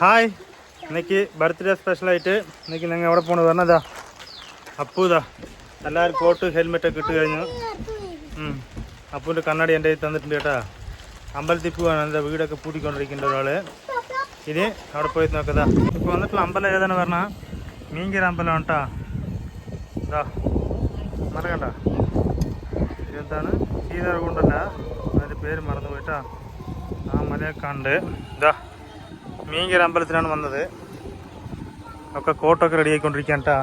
Hi, ഇന്നേക്ക് birthday സ്പെഷ്യലായിട്ട് ഇന്നേക്ക് ഞങ്ങൾ എവിടെ പോകണമെന്ന് പറഞ്ഞതാ അപ്പൂതാ എല്ലാവരും കോട്ട് ഹെൽമെറ്റൊക്കെ ഇട്ട് കഴിഞ്ഞു. അപ്പൂൻ്റെ കണ്ണാടി എൻ്റെ കയ്യിൽ തന്നിട്ടുണ്ട് കേട്ടാ. അമ്പലത്തിൽ പോവാണ്, എന്താ വീടൊക്കെ പൂട്ടിക്കൊണ്ടിരിക്കേണ്ട ഒരാൾ. ഇനി അവിടെ പോയി നോക്കതാ. ഇപ്പോൾ വന്നിട്ടുള്ള അമ്പലം ഏതാണ് പറഞ്ഞാൽ മീൻകര അമ്പലമാണ് കേട്ടാ. ഇതാ മല കണ്ട, ഇതെന്താണ് സീതാർകുണ്ടല്ല, അതിൻ്റെ പേര് മറന്നു പോയിട്ടാ. ആ മലയൊക്കെ ഉണ്ട്. ഇതാ മീൻകര അമ്പലത്തിലാണ് വന്നത്. ഒക്കെ കോട്ടൊക്കെ റെഡി ആയിക്കൊണ്ടിരിക്കാൻ കേട്ടാ.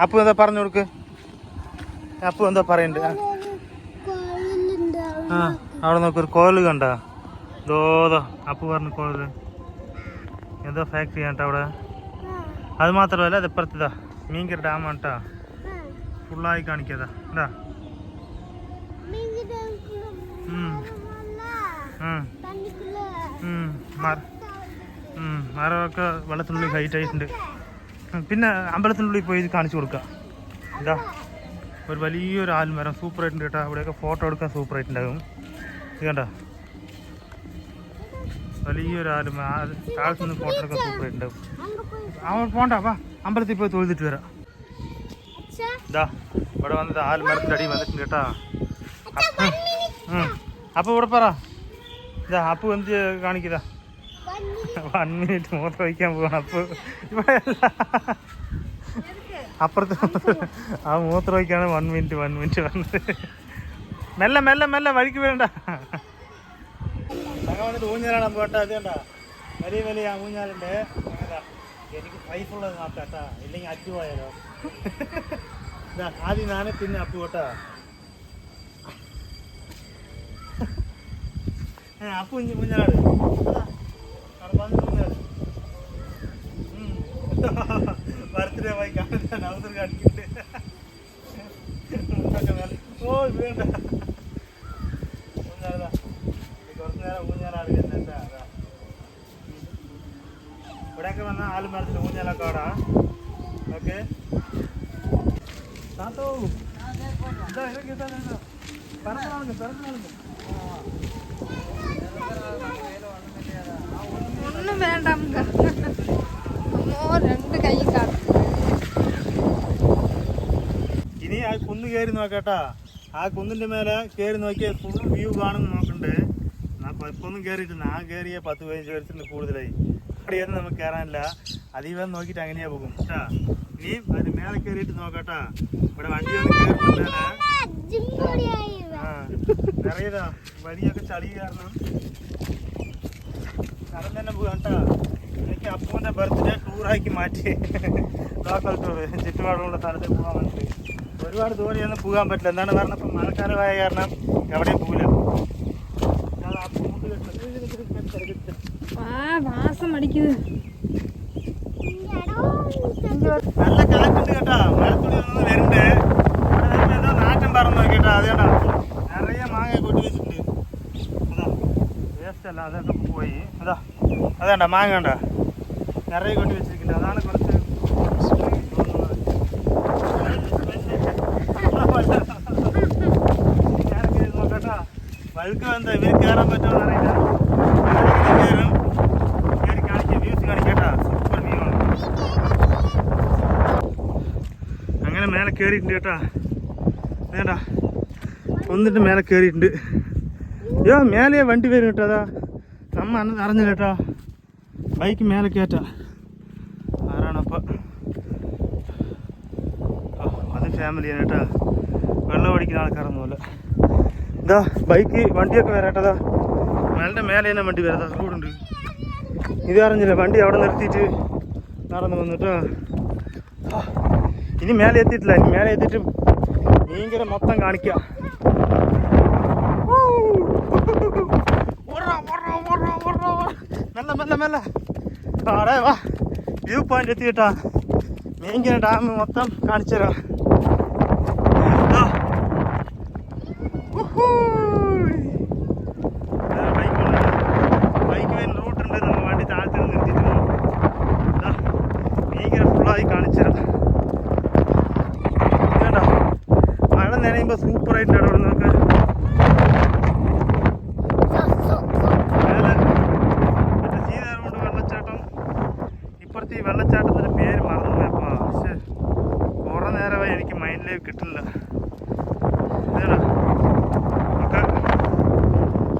അപ്പു എന്താ പറഞ്ഞു കൊടുക്ക്. അപ്പു എന്താ പറയണ്ട്? ആ അവിടെ നോക്കൊരു കോല് കണ്ട. ദോതോ അപ്പു പറഞ്ഞു കോല് എന്തോ ഫാക്ടറി ആണ് അവിടെ. അത് മാത്രമല്ല അത് ഇപ്പുറത്തതാ മീൻകര ഡാമാണ് കേട്ടാ. ഫുള്ളായി കാണിക്കാതാ എന്താ. മരമൊക്കെ വെള്ളത്തിനുള്ളിൽ ഹൈറ്റ് ആയിട്ടുണ്ട്. പിന്നെ അമ്പലത്തിനുള്ളിൽ പോയി കാണിച്ചു കൊടുക്കാം. ഇതാ ഒരു വലിയൊരു ആൽമരം സൂപ്പറായിട്ടുണ്ട് കേട്ടോ. അവിടെയൊക്കെ ഫോട്ടോ എടുക്കാൻ സൂപ്പറായിട്ടുണ്ടാകും. ഇത് കണ്ട വലിയൊരു ആൽമരം, താഴത്തു നിന്ന് ഫോട്ടോ എടുക്കാൻ സൂപ്പറായിട്ടുണ്ടാകും. അവൻ പോണ്ട, വാ അമ്പലത്തിൽ പോയി തൊഴുതിട്ട് വരാം. ഇതാ ഇവിടെ വന്നത് ആൽമരത്തിൻ്റെ അടി വന്നിട്ടുണ്ട് കേട്ടാ. അപ്പോൾ ഇവിടെ പറ. ഇതാ അപ്പു എന്ത് കാണിക്കതാ 1 മിനിറ്റ് മൂത്രം വയ്ക്കാൻ പോവാണ്. അപ്പോൾ ഇവിടെ അപ്പുറത്ത് ആ മൂത്രം വയ്ക്കാണ് 1 മിനിറ്റ് വന്നത്. മെല്ലെ മെല്ലെ മെല്ലെ വഴിക്ക് വേണ്ട. ഞങ്ങൾ വന്നിട്ട് ഊഞ്ഞാലാണ് പോട്ടെ. അത് കണ്ട വലിയ വലിയ ഊഞ്ഞാലുണ്ട്. എനിക്ക് പൈപ്പുള്ളത് നോക്കാട്ടാ, ഇല്ലെങ്കിൽ അറ്റു പോയാലോ. ആദ്യം ഞാനേ പിന്നെ അപ്പു കേട്ടാ. അപ്പു ഊഞ്ഞാലാട് ബർത്ത്ഡേ പോയി കാണാൻ അവസരം കാണിക്കുന്നുണ്ട്. ഓ വേണ്ട ഊഞ്ഞാലാ, കുറച്ച് നേരം ഊഞ്ഞാലാട്. എന്നിട്ടാ ഇവിടെയൊക്കെ വന്നാൽ ആലുമരത്തിൽ ഊഞ്ഞാലൊക്കെ ആടാ. ഓക്കെ താത്തോ ഇതാ ഇതൊക്കെ പിറന്നാളുണ്ട് പിറന്നാളുണ്ട്. ഒന്നും വേണ്ട, രണ്ട് കൈ കാണും. ഇനി ആ കുന്ന് കയറി നോക്കട്ടാ. ആ കുന്നിന്റെ മേലെ കയറി നോക്കിയാൽ ഫുൾ വ്യൂ കാണും നോക്കണ്ട്. ഇപ്പൊ ഒന്നും കയറിയിട്ടില്ല. ആ കയറിയ 10-15 വർഷത്തിന് കൂടുതലായി. അവിടെയൊന്നും നമുക്ക് കയറാനില്ല. അതീവം നോക്കിയിട്ട് അങ്ങനെയാ പോകും കേട്ടാ. ഇനി അതിന് മേലെ കയറിയിട്ട് നോക്കട്ടാ. ഇവിടെ വണ്ടി ഒന്നും കയറുന്നില്ല. നിറയതാ വഴിയൊക്കെ ചളി കാരണം സ്ഥലം തന്നെ പോകാം കേട്ടാ. എനിക്ക് അപ്പൂൻ്റെ ബർത്ത്ഡേ ടൂറാക്കി മാറ്റി. ലോക്കൽ ടൂർ ചുറ്റുപാടുള്ള സ്ഥലത്തേക്ക് പോകാൻ വേണ്ടിയിട്ട്. ഒരുപാട് ദൂരെയൊന്നും പോകാൻ പറ്റില്ല. എന്താണ് കാരണം ഇപ്പം മഴക്കാലമായ കാരണം എവിടെയും പോകില്ല. നല്ല കാറ്റുണ്ട് കേട്ടാ. മഴത്തുണി ഒന്നും വരണ്ടേ. എന്തോ നാറ്റം പറന്ന് നോക്കിട്ടാ. അത് കേട്ടാ നിറയെ മാങ്ങ കൊട്ടി വെച്ചിട്ടുണ്ട്. അതാ വേസ്റ്റ് അല്ല, അതൊക്കെ പോയി. അതാ അതേണ്ട മാങ്ങ കണ്ട നിറയെ കൊട്ടി വെച്ചിരിക്കുന്നത്. അതാണ് കുറച്ച് നോക്കട്ടാ. വഴുക്ക എന്താ ഇവർ കയറാൻ പറ്റുമെന്ന് അറിയില്ല. കയറും കയറി കാണിക്കാം, വ്യൂസ് കാണിക്കേട്ടാ. സൂപ്പർ വ്യൂ ആണ്. അങ്ങനെ മേലെ കയറിയിട്ടുണ്ട് കേട്ടാ. വേണ്ട ഒന്നിട്ട് മേലെ കയറിയിട്ടുണ്ട്. യോ മേലെ വണ്ടി വരും കേട്ടോ. അതാ നമ്മ അറിഞ്ഞില്ല കേട്ടോ. ബൈക്ക് മേലെ കയറ്റാ. ആരാണപ്പം? അത് ഫാമിലിയാണ് കേട്ടോ. വെള്ളം ഓടിക്കുന്ന ആൾക്കാരൊന്നുമല്ല. ഇതാ ബൈക്ക് വണ്ടിയൊക്കെ വരാട്ടതാ. മേലിൻ്റെ മേലെ തന്നെ വണ്ടി വരാതാ. റോഡുണ്ട്. ഇത് അറിഞ്ഞില്ല. വണ്ടി അവിടെ നിർത്തിയിട്ട് നടന്നു വന്നിട്ടോ. ഇനി മേലെ എത്തിയിട്ടില്ല. ഇനി മേലെ എത്തിയിട്ട് മീൻകര മൊത്തം കാണിക്കാം. മെല്ലെ മെല്ലെ മെല്ലെ ആടെ വാ. വ്യൂ പോയിന്റ് എത്തിയിട്ടാ. മീൻകര ഡാം മൊത്തം കാണിച്ചു തരാം. ബൈക്ക് വരുന്ന റൂട്ടുണ്ട്. നമ്മൾ വണ്ടി താഴത്ത് നിർത്തിയിട്ടുണ്ട്. മീൻകര ഫുള്ളായി കാണിച്ചു തരാം. കേട്ടോ മഴ നനയുമ്പോൾ സൂപ്പറായിട്ട് ഇവിടെ നോക്കാൻ. മേലെ സീതാർകുണ്ട് വെള്ളം വെള്ളച്ചാട്ടത്തിൻ്റെ പേര് മറന്നുപോയപ്പോൾ പക്ഷേ കുറേ നേരമായി എനിക്ക് മൈൻഡിലേക്ക് കിട്ടില്ല. ഇതാ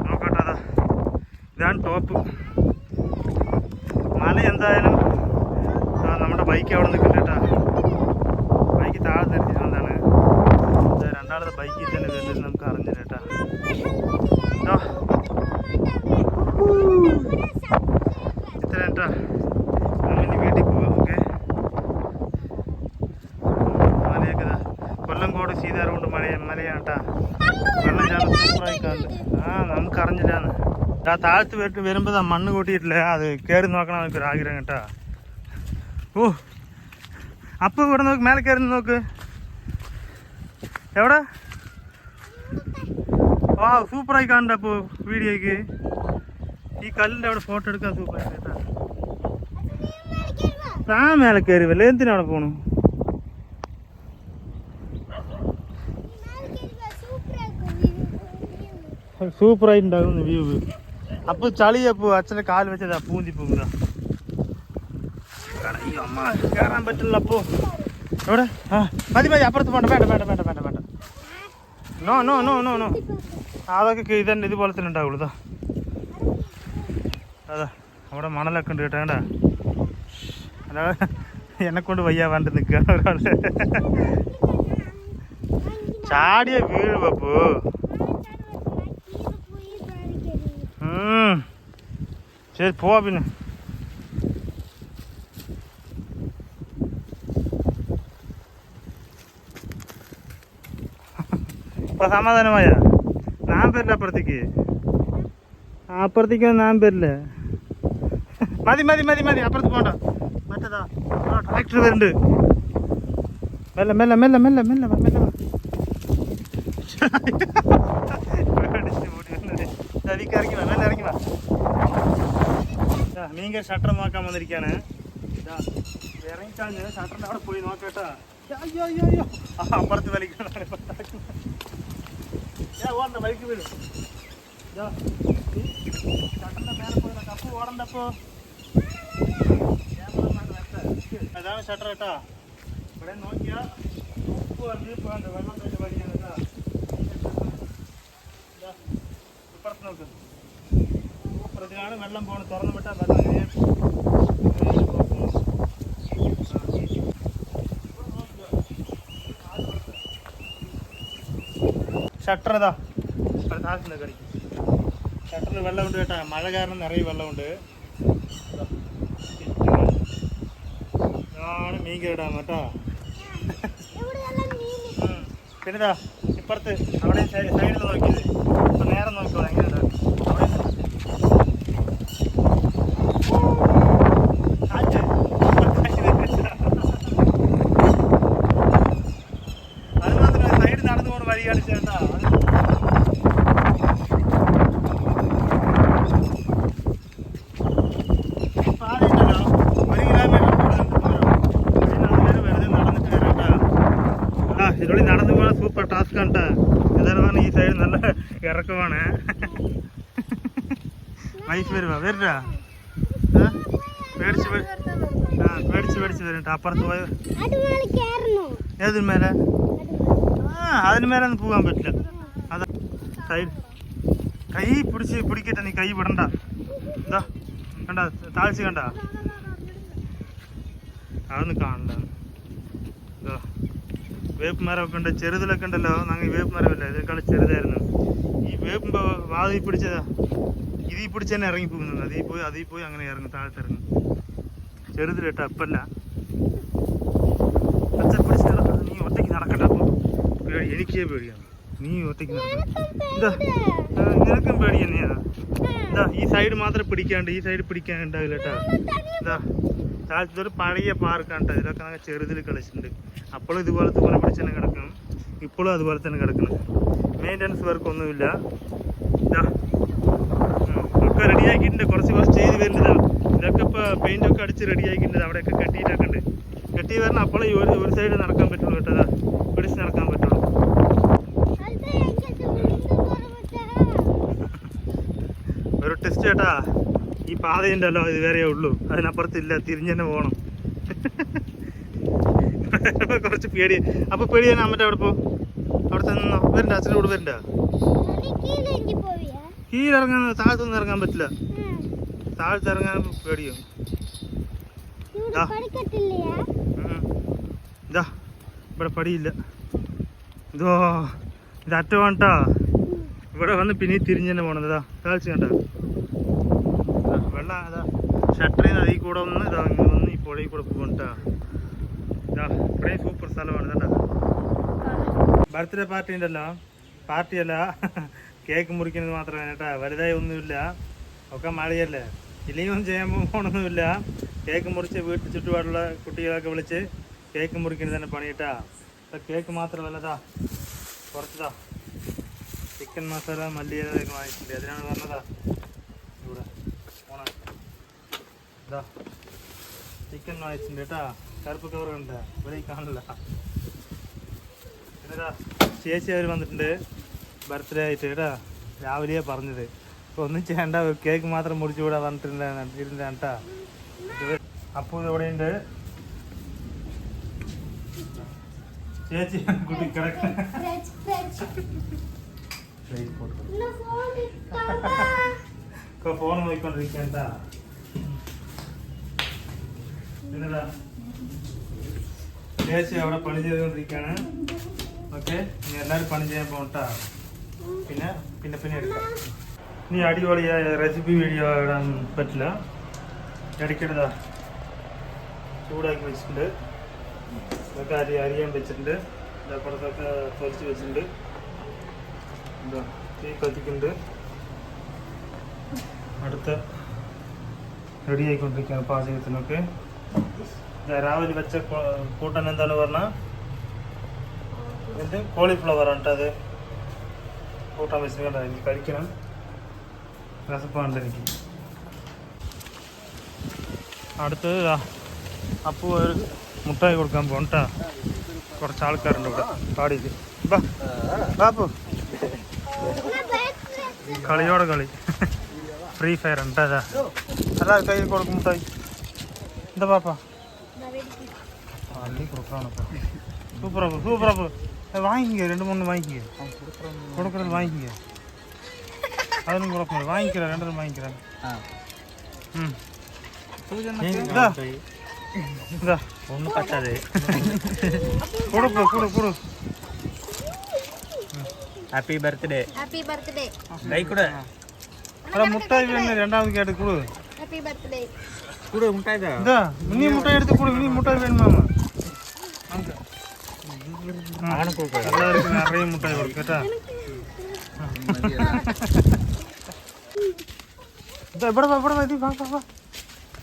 നോക്കട്ടെ, അതാ ഇതാണ് ടോപ്പ് മല. എന്തായാലും നമ്മുടെ ബൈക്ക് അവിടെ നിൽക്കില്ല കേട്ടോ. ബൈക്ക് താഴെ തിരിച്ചിട്ടുണ്ടാണ്. രണ്ടാമത്തെ ബൈക്കിൽ തന്നെ വരുന്നത് നമുക്ക് അറിഞ്ഞില്ല കേട്ടോ. ഇത്ര കേട്ടോ, നമ്മിനി വീട്ടിൽ പോവാം. ഓക്കെ, മലയൊക്കെ കൊല്ലംകോട് സീതാരോണ്ട് മലയാണ് കേട്ടോ. വെള്ളം ചാടുന്ന സൂപ്പറായി കാണുന്നത്. നമുക്ക് അറിഞ്ഞില്ലാന്ന്. താഴത്ത് വരുമ്പോൾ മണ്ണ് കൂട്ടിയിട്ടില്ല, അത് കയറി നോക്കണം എനിക്കൊരു ആഗ്രഹം കേട്ടോ. ഓ അപ്പോൾ ഇവിടെ നോക്ക്, മേലെ കയറി നോക്ക്. എവിടെ? ആ സൂപ്പറായി കാണണ്ട. അപ്പോൾ വീഡിയോയ്ക്ക് ഈ കല്ലിൻ്റെ അവിടെ ഫോട്ടോ എടുക്കാൻ സൂപ്പറായി കേട്ടോ. മേലെ കയറി വല്ല എന്തിനാ അവിടെ പോണു? സൂപ്പറായിട്ടുണ്ടാകുന്നു വ്യൂ. അപ്പോൾ ചളി അപ്പോൾ അച്ഛൻ്റെ കാല് വെച്ചതാ പൂന്തി പോകുക. അമ്മ കയറാൻ പറ്റില്ല. അപ്പോൾ എവിടെ? മതി അപ്പുറത്ത് പോണ്ട. വേണ്ട. നോ അതൊക്കെ ഇതന്നെ ഇതുപോലെ തന്നെ ഉണ്ടാവുള്ളൂ. അതാ അവിടെ മണലൊക്കെ ഉണ്ട് കേട്ടോ. വേണ്ട എന്നെക്കൊണ്ട് വയ്യാ വേണ്ട നിൽക്കുക ഒരാള്. ചാടിയ വീഴും. അപ്പോ ശരി പോവാ. പിന്നെ ഇപ്പൊ സമാധാനമായ ഞാൻ വരില്ല അപ്പുറത്തേക്ക്. ഞാൻ വരില്ല. മതി അപ്പുറത്ത് പോണ്ട. മറ്റേതാ ട്രാക്ടർ വരുന്നുണ്ട്. മെല്ലെ ഇറങ്ങി വാ. മീൻകറി ഷട്ടർ നോക്കാൻ വന്നിരിക്കാണ്. ഇറങ്ങിക്കാഞ്ഞ് ഷട്ടറിന്റെ അവിടെ പോയി നോക്കട്ടാ. അയ്യോ അപ്പുറത്ത് വലിക്കണം. ബൈക്ക് വീഴും. ഷട്ടറിന്റെ മേലെ പോയി കപ്പ് ഓടണ്ടപ്പോ. അതാണ് ഷട്ടർ കേട്ടാ. ഇവിടെ നോക്കിയാ ഉപ്പ് വന്ന് വെള്ളം തന്നെ വലിയാണ് കേട്ടാ. ഇപ്പുറത്ത് നോക്ക്. ഇപ്പുറത്തിലാണ് വെള്ളം പോകണം. തുറന്നു വിട്ടാൽ വെള്ളം ഷട്ടർ ഇതാ താഴ്ത്തുന്ന കടി. ഷട്ടറിൽ വെള്ളമുണ്ട് കേട്ടാ. മഴ കാരണം നിറയെ വെള്ളമുണ്ട്. ഇതാണ് മീൻകറി ഡാം കേട്ടോ. പിന്നെതാ ഇപ്പുറത്ത് അവിടെ സൈഡിൽ നോക്കിയത്. ഇപ്പൊ നേരെ നോക്കിക്കോളാം എങ്ങനെയുണ്ട്. അത് മാത്രമല്ല സൈഡ് നടന്നു പോകുന്ന വഴി കാണിച്ചേട്ടാ. ഇതിലൂടെ നടന്നു പോകാൻ സൂപ്പർ ടാസ്ക് ആണ്. എന്തായാലും പറഞ്ഞാൽ ഈ സൈഡ് നല്ല ഇറക്കമാണ്. വൈഫ് വരിക പേടിച്ച് വരും. അപ്പുറത്ത് പോയ ഏതിന് മേലെ? അതിന് മേലെ ഒന്നും പോകാൻ പറ്റില്ല. അതാ സൈഡ് കൈ പിടിക്കട്ടെ. നീ കൈ വിടണ്ട. എന്താ കണ്ട താഴ്ച കണ്ട? അതൊന്നും കാണണ്ട. ഇതാ വേപ്പ് മരമൊക്കെ ഉണ്ട്. ചെറുതിലൊക്കെ ഉണ്ടല്ലോ. ഞങ്ങൾ വേപ്പ് മരമില്ല, ഇതിനേക്കാളും ചെറുതായിരുന്നു. ഈ വേപ്പുമ്പോൾ വാതിൽ പിടിച്ചതാ. ഇതിൽ പിടിച്ച് തന്നെ ഇറങ്ങി പോകുന്നത്. അതിൽ പോയി അങ്ങനെ ഇറങ്ങും. താഴത്ത് ഇറങ്ങും. ചെറുതിലിട്ടോ അപ്പല്ല. അച്ഛൻ പിടിച്ച് നീ ഒറ്റയ്ക്ക് നടക്കട്ടെ. അപ്പോൾ പേടി, എനിക്കേ പേടിയാണ്. നീ ഒറ്റയ്ക്ക് നടക്കണം. എന്താ നിനക്കും പേടി തന്നെയാ. എന്താ ഈ സൈഡ് മാത്രം പിടിക്കാണ്ട് ഈ സൈഡ് പിടിക്കാൻ ഉണ്ടാവില്ല കേട്ടോ. എന്താ താഴത്തൊരു പഴയ പാർക്കാണ് കേട്ടോ. ഇതിലൊക്കെ ഞങ്ങൾ ചെറുതിൽ കളിച്ചിട്ടുണ്ട്. അപ്പോഴും ഇതുപോലത്തെ പോലെ പിടിച്ച് തന്നെ കിടക്കണം. ഇപ്പോഴും അതുപോലെ തന്നെ കിടക്കണം. മെയിൻ്റനൻസ് വർക്കൊന്നുമില്ല. ഇതാ ഒക്കെ റെഡിയാക്കിയിട്ടുണ്ട്. കുറച്ച് ചെയ്ത് വരുന്നത്. ഇതൊക്കെ ഇപ്പോൾ പെയിൻ്റൊക്കെ അടിച്ച് റെഡിയാക്കിയിട്ടുണ്ട്. അവിടെയൊക്കെ കെട്ടിയിട്ടൊക്കെ ഉണ്ട്. കെട്ടി വരണം. അപ്പോഴേ ഒരു സൈഡ് നടക്കാൻ പറ്റുള്ളൂ കേട്ടോ. അതാ പിടിച്ച് നടക്കാൻ പറ്റുള്ളൂ. ഒരു ടെസ്റ്റ് ചേട്ടാ. ഈ പാതയുണ്ടല്ലോ ഇത് വേറെയേ ഉള്ളൂ. അതിനപ്പുറത്തില്ല. തിരിഞ്ഞു തന്നെ പോകണം. കുറച്ച് പേടി. അപ്പൊ പേടിയാണ് അമ്മൻ്റെ അവിടെ പോ. അവിടെ ചെന്നോ. വരണ്ട, അച്ഛൻ്റെ കൂടെ വരണ്ട. കീഴിറങ്ങാൻ താഴത്തൊന്നും ഇറങ്ങാൻ പറ്റില്ല. താഴത്ത് ഇറങ്ങാൻ പേടിയും. ഇതാ ഇവിടെ പടിയില്ല. ഇതോ ഇത് അറ്റമാണ് കേട്ടോ. ഇവിടെ വന്ന് പിന്നെ തിരിഞ്ഞ് തന്നെ പോകണം. ഇതാ കാഴ്ച കണ്ട വെള്ളം. അതാ ഷട്ടറിൽ നിന്ന് അതിൽ കൂടെ ഒന്ന് ഇതാ വന്ന് ഈ പുഴയിൽ കൂടെ പോകണ്ട. ഇതാ ഇത്രയും സൂപ്പർ സ്ഥലമാണ് കേട്ടോ. ബർത്ത്ഡേ പാർട്ടി ഉണ്ടല്ലോ, പാർട്ടിയല്ല, കേക്ക് മുറിക്കുന്നത് മാത്രമേ കേട്ടാ. വലുതായി ഒന്നുമില്ല, ഒക്കെ മഴയല്ലേ. ഇല്ലെങ്കിൽ ഒന്നും ചെയ്യാൻ പോകണമൊന്നുമില്ല. കേക്ക് മുറിച്ച് വീട്ടിൽ ചുറ്റുപാടുള്ള കുട്ടികളൊക്കെ വിളിച്ച് കേക്ക് മുറിക്കുന്നത് തന്നെ പണിയിട്ടാ. കേക്ക് മാത്രമല്ലതാ, കുറച്ചതാ ചിക്കൻ മസാല മല്ലിയിലൊക്കെ വാങ്ങിച്ചിട്ടുണ്ട്. അതിനാണ് പറഞ്ഞതാ ഇവിടെ ഓണ. ഇതാ ചിക്കൻ വാങ്ങിച്ചിട്ടുണ്ട് കേട്ടാ. കറുപ്പ് കവറുണ്ട്, ഇവിടെ കാണില്ല. പിന്നെതാ ചേച്ചി അവർ വന്നിട്ടുണ്ട് ബർത്ത്ഡേ ആയിട്ട് കേട്ടാ. രാവിലെയാണ് പറഞ്ഞത്. ഇപ്പോൾ ഒന്നും ചെയ്യണ്ട, കേക്ക് മാത്രം മുറിച്ച് കൂടെ ഇരുന്ന കേട്ടാ. അപ്പൂ ഇവിടെയുണ്ട്. ചേച്ചി കുട്ടി കിടക്കുന്ന ഫോൺ നോക്കിക്കൊണ്ടിരിക്കണ്ട. പിന്നെതാ ചേച്ചി അവിടെ പണി ചെയ്തുകൊണ്ടിരിക്കുകയാണ്. ഓക്കെ, ഇനി എല്ലാവരും പണി ചെയ്യാൻ പോകട്ടാ. പിന്നെ പിന്നെ പിന്നെ എടുക്കാം. ഇനി അടിപൊളിയായ റെസിപ്പി വീഡിയോ ഇടാൻ പറ്റില്ല. ഇടയ്ക്കിടതാ ചൂടാക്കി വെച്ചിട്ടുണ്ട്. ഇതൊക്കെ അരിയാൻ വെച്ചിട്ടുണ്ട്. ഇതപ്പുറത്തൊക്കെ തൊലിച്ച് വെച്ചിട്ടുണ്ട്. എന്താ തീ കത്തിക്കുന്നുണ്ട്. അടുത്ത റെഡി ആയിക്കൊണ്ടിരിക്കുകയാണ് പാചകത്തിനൊക്കെ. രാവിലെ വെച്ച കൂട്ടാൻ എന്താണ് പറഞ്ഞാൽ എന്ത് കോളിഫ്ലവർ ആണ് അത് കൂട്ടാൻ വെച്ചിട്ട് എനിക്ക് കഴിക്കണം. രസപ്പാണ്ട് എനിക്ക്. അടുത്തത് അപ്പൂ ഒരു മുട്ടായി കൊടുക്കാൻ പോകണ്ടാ. കുറച്ച് ആൾക്കാരുണ്ട് ഇവിടെ പാടിയിൽ. ബാപ്പു കളിയോടെ കളി ഫ്രീ ഫയർ ഉണ്ട്. അതാ എല്ലാവരും കയ്യിൽ കൊടുക്കും മുട്ടായി. എന്താ പാപ്പാ അല്ലി കൊടുക്കണപ്പോ. സൂപ്പറാപ്പു സൂപ്പറാപ്പു. വാങ്ങിക്കുക, 2-3 വാങ്ങിക്കുക. കൊടുക്കുന്നത് വാങ്ങിക്കുക. അതിനും കുഴപ്പമില്ല, വാങ്ങിക്കല 2 വാങ്ങിക്കല. ഒന്ന് പറ്റാതെ കൊടുക്കൂ കൊടു കൊടു. Happy birthday. Happy birthday. കൂടെ അല്ല മുട്ടായി വേണ്ട, രണ്ടാമത് കേട്ട് കൊടു. Happy birthday. കൂടെ മുട്ടായി ഇതാ. ഇനി മുട്ടായി എടുത്ത് കൊടു. ഇനി മുട്ടായി വേണമാ. എല്ലാവർക്കും നിറയെ മുട്ടായി കൊടുക്കും കേട്ടാ.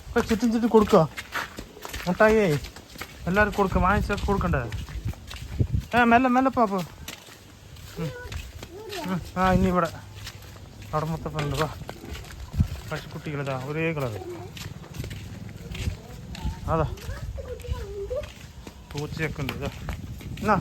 ഇവിടെ ചുറ്റും ചുറ്റും കൊടുക്കുക മുട്ടായി. എല്ലാവർക്കും കൊടുക്കുക, വാങ്ങിച്ചൊക്കെ കൊടുക്കണ്ടേ. മെല്ലെ മെല്ലെ പാപ്പോ. ഇനി ഇവിടെ അവിടെ മൊത്തം വാ. പശുക്കുട്ടികളിതാ ഒരേ കളറ്. അതാ പൂച്ചയൊക്കെ ഉണ്ട്. ഇതാ എന്നാ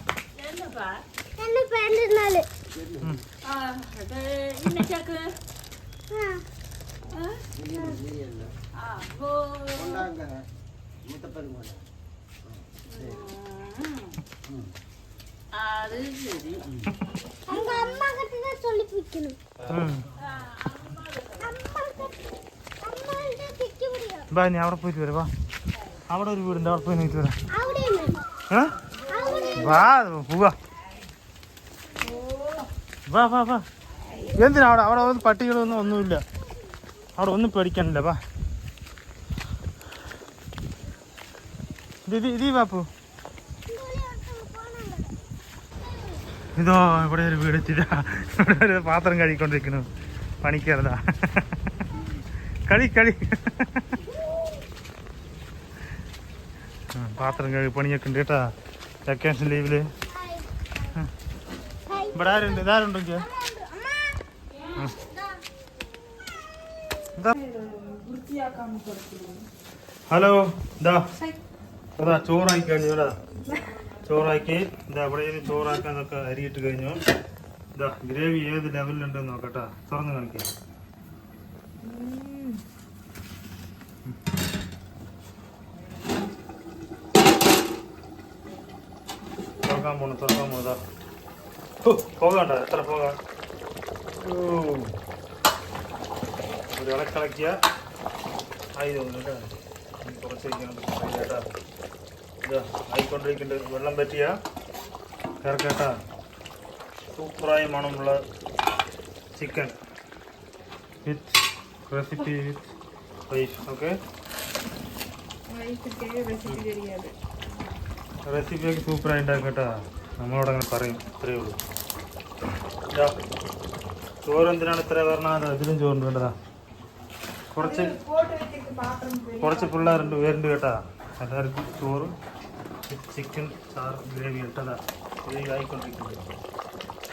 ബാ, നീ അവിടെ പോയിട്ട് വരാം. വാ, അവിടെ ഒരു വീടുണ്ട്, അവിടെ പോയി നോക്കിട്ട് വരാം. വാ പോവാ. വാ വാ വാ. എന്തിനാ അവിടെ അവിടെ ഒന്നും പട്ടികളൊന്നും ഒന്നുമില്ല. അവിടെ ഒന്നും പേടിക്കാനില്ല. വാ ഇതീ വാപ്പു. ഇതോ ഇവിടെ ഒരു വീടെത്തില്ല. ഇവിടെ ഒരു പാത്രം കഴുകിക്കൊണ്ടിരിക്കുന്നു പണിക്കാരതാ. കളി കളി. പാത്രം കഴുകി പണിയൊക്കെ ഉണ്ട് കേട്ടാ. വെക്കേഷൻ ലീവില് ഇവിടെ ആരുണ്ട്? ഇതാരുണ്ടെങ്കിൽ ഹലോ. ഇതാ അതാ ചോറാക്കി കഴിഞ്ഞു. ഇവിടെ ചോറാക്കി. ഇതാ ഇവിടെ ചോറാക്കാനൊക്കെ അരിയിട്ട് കഴിഞ്ഞു. ഇതാ ഗ്രേവി ഏത് ലെവലിലുണ്ടെന്ന് നോക്കട്ടാ. തുറന്ന് കാണിക്കാം. തുറക്കാൻ പോകുന്നതാ. പോകണ്ട, എത്ര പോകാം. ഒരു ഇളക്കിളക്കിയ ആയി തോന്നുന്നു കേട്ടോ. കുറച്ച് കേട്ടാ ഇതാ ആയിക്കൊണ്ടിരിക്കുന്നുണ്ട്. വെള്ളം പറ്റിയ കറക്കേട്ടാ. സൂപ്പറായി മണമുള്ള chicken with recipe with wife. Okay, റെസിപ്പിയൊക്കെ സൂപ്പറായി ഉണ്ടാക്കും കേട്ടോ. നമ്മളോട് അങ്ങനെ പറയും, ഇത്രയേ ഉള്ളൂ. ചോറ് എന്തിനാണ് ഇത്ര പറഞ്ഞാൽ ഇതിലും ചോറുണ്ട് കേട്ടതാ. കുറച്ച് പിള്ളേരുണ്ട് പേരുണ്ട് കേട്ടാ. എല്ലാവർക്കും ചോറും ചിക്കൻ ചാറ് ഗ്രേവി ഇട്ടതാ. ഗ്രേവി ആയിക്കൊണ്ടിരിക്കുന്നത്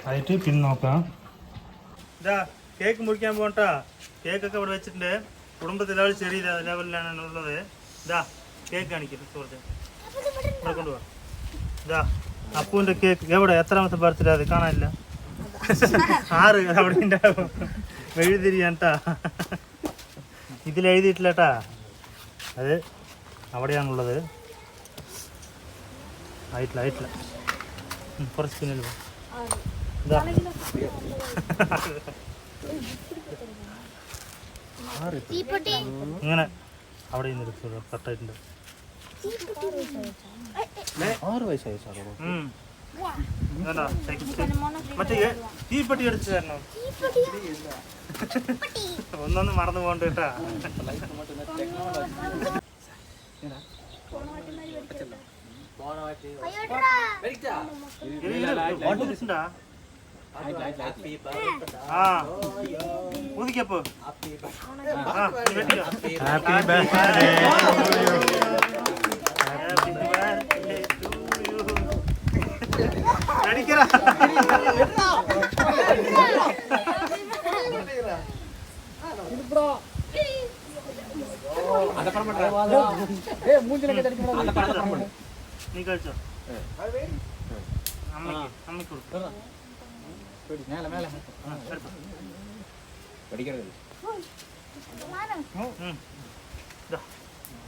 ആയിട്ട് പിന്നെ നോക്കാം. ഇതാ കേക്ക് മുറിക്കാൻ പോകട്ടാ. കേക്കൊക്കെ ഇവിടെ വെച്ചിട്ടുണ്ട്. കുടുംബത്തിൽ എല്ലാവരും ചെറിയ ലെവലിലാണ് ഉള്ളത്. ഇതാ കേക്ക് കാണിക്കട്ടെ സുഹൃത്തെ, ഇവിടെ കൊണ്ടുപോകാം. ഇതാ അപ്പൂൻ്റെ കേക്ക്. എവിടെ എത്രാമത്തെ ബർത്ത്ഡേ? അത് കാണാനില്ല. 6 അവിടെ ഉണ്ടാവും. എഴുതിരിയാട്ടാ, ഇതിലെഴുതിയിട്ടില്ല കേട്ടാ. അത് അവിടെയാണുള്ളത്. ആയിട്ടില്ല. കുറച്ച് പിന്നിൽ പോ. ഇതാ ഇങ്ങനെ അവിടെ കറക്റ്റായിട്ടുണ്ട്. 6 വയസ്സായി സാറോ? മറ്റേ തീപ്പെട്ടി അടിച്ചു തരണം. ഒന്നൊന്നും മറന്നു പോകണ്ട കേട്ടാ. ഊതിക്കപ്പോ ഹാപ്പി ബർത്ത്ഡേ അടിക്കടാ. നീ കഴിച്ചോ? അമ്മയ്ക്ക് കൊടുക്കും.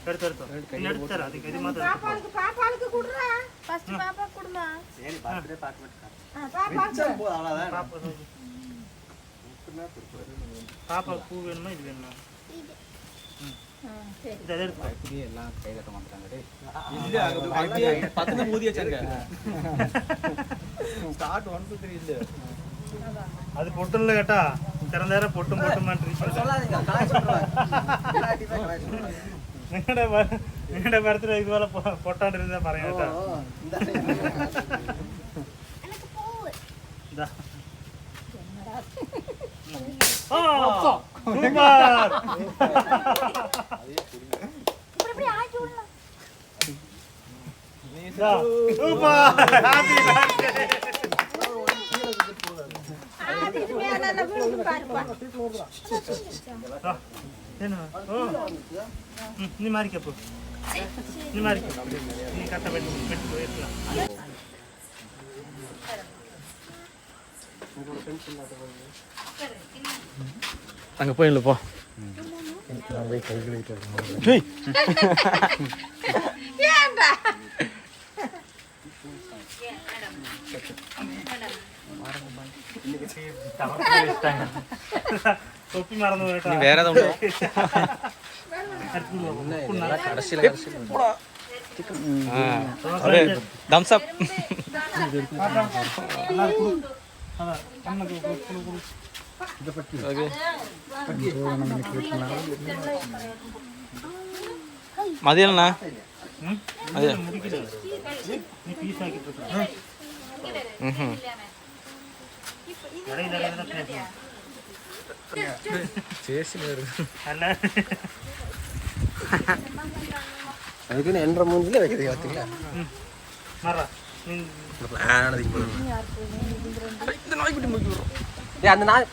എടുത്തോ. പിന്നെ എടുത്തരാം. അത് ഇത് മാത്രം പാപ്പ പൂ വേണമോ ഇത് വേണമോ? അത് പൊട്ടുള്ള കേട്ടാ. ഇത്ര നേരം പൊട്ടും നിങ്ങളുടെ ബർത്ത്ഡേ ഇതുപോലെ പൊട്ടാണ്ടിരുന്ന പറയാം കേട്ടാ. നീ മാറിക്കപ്പോ, നീ മാറിക്കോ. നീ കട്ട പെട്ടില്ല. அங்கே போயிடல போ. തൊപ്പി മറന്നു പോയിട്ടാ. വേറെ തംസപ്പ് മതിയല്ലண்ணா. അതെ அதுக்குன்னு 2.5 மூஞ்சில வைக்கிறது பார்த்தீங்களா? அந்த நாய்